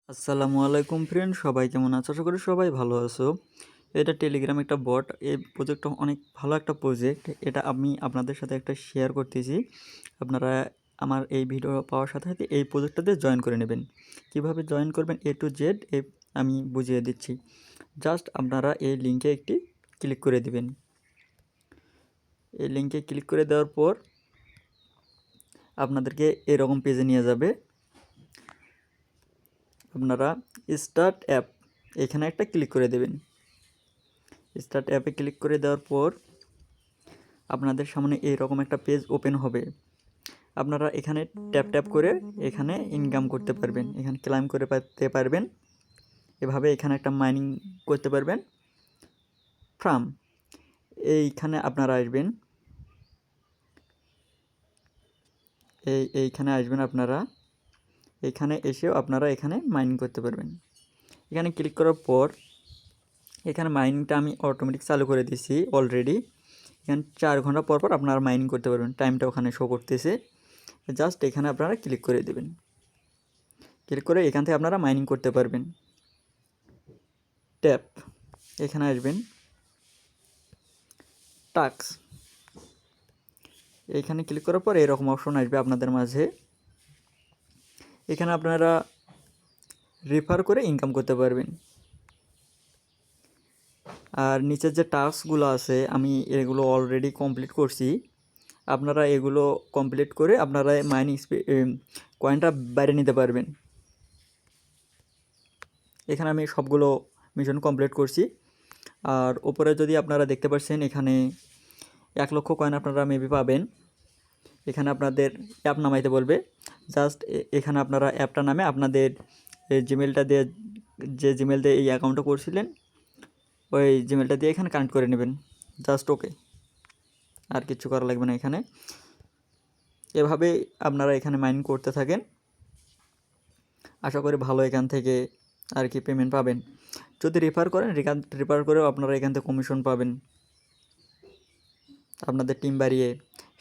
আসসালামু আলাইকুম ফ্রেন্ড, সবাই কেমন আছো? আশা করি সবাই ভালো আছো। এটা টেলিগ্রাম একটা বট। এই প্রজেক্টটা অনেক ভালো একটা প্রজেক্ট। এটা আমি আপনাদের সাথে একটা শেয়ার করতেছি। আপনারা আমার এই ভিডিও পাওয়ার সাথে সাথে এই প্রজেক্টটাতে জয়েন করে নেবেন। কিভাবে জয়েন করবেন A to Z আমি বুঝিয়ে দিচ্ছি। জাস্ট আপনারা এই লিঙ্কে একটি ক্লিক করে দিবেন। এই লিঙ্কে ক্লিক করে দেওয়ার পর আপনাদেরকে এরকম পেজে নিয়ে যাবে। আপনারা স্টার্ট অ্যাপ এখানে একটা ক্লিক করে দেবেন। স্টার্ট অ্যাপে ক্লিক করে দেওয়ার পর আপনাদের সামনে এইরকম একটা পেজ ওপেন হবে। আপনারা এখানে ট্যাপ ট্যাপ করে এখানে ইনকাম করতে পারবেন, এখানে ক্লাইম করে পারতে পারবেন। এভাবে এখানে একটা মাইনিং করতে পারবেন ফার্ম। এইখানে আপনারা আসবেন, এইখানে আসবেন আপনারা। এখানে এসেও আপনারা এখানে মাইনিং করতে পারবেন। এখানে ক্লিক করার পর এখানে মাইনিংটা আমি অটোমেটিক চালু করে দিয়েছি অলরেডি। এখানে 4 ঘন্টা পর পর আপনারা মাইনিং করতে পারবেন, টাইমটা ওখানে শো করতেছে। জাস্ট এখানে আপনারা ক্লিক করে দেবেন। ক্লিক করে এখান থেকে আপনারা মাইনিং করতে পারবেন। ট্যাপ এখানে আসবেন, টাস্ক এখানে ক্লিক করার পর এরকম অপশন আসবে আপনাদের মাঝে। এখানে আপনারা রেফার করে ইনকাম করতে পারবেন। আর নিচের যে টাস্কগুলো আছে আমি এগুলো অলরেডি কমপ্লিট করছি। আপনারা এগুলো কমপ্লিট করে আপনারা মাইনিং কয়েনটা বাইরে নিতে পারবেন। এখানে আমি সবগুলো মিশন কমপ্লিট করছি। আর উপরে যদি আপনারা দেখতে পাচ্ছেন এখানে 1 লক্ষ কয়েন আপনারা মেবি পাবেন। এখানে আপনাদের অ্যাপ নামাইতে বলবে। জাস্ট এখানে আপনারা অ্যাপটা নামে আপনাদের জিমেলটা দিয়ে, যে জিমেল দিয়ে এই অ্যাকাউন্টটা করছিলেন ওই জিমেলটা দিয়ে এখানে কানেক্ট করে নেবেন। জাস্ট ওকে, আর কিছু করা লাগবে না এখানে। এভাবে আপনারা এখানে মাইনিং করতে থাকেন। আশা করি ভালো এখান থেকে আর কি পেমেন্ট পাবেন। যদি রেফার করেন, রেফার করেও আপনারা এখান থেকে কমিশন পাবেন আপনাদের টিম বাড়িয়ে।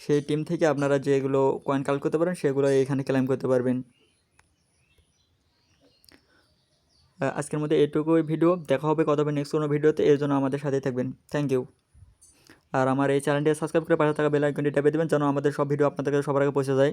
সেই টিম থেকে আপনারা যেগুলো কয়েন কালেক্ট করতে পারেন সেগুলো এখানে ক্লেম করতে পারবেন। আজকের মধ্যে এটুকুই ভিডিও। দেখা হবে কথা হবে নেক্সট কোনো ভিডিওতে। এর জন্য আমাদের সাথেই থাকবেন। Thank you. আর আমার এই চ্যানেলটি সাবস্ক্রাইব করে পাশে থাকা বেল আইকনটি টেপে দেবেন যেন আমাদের সব ভিডিও আপনাদের কাছে সবার আগে পৌঁছে যায়।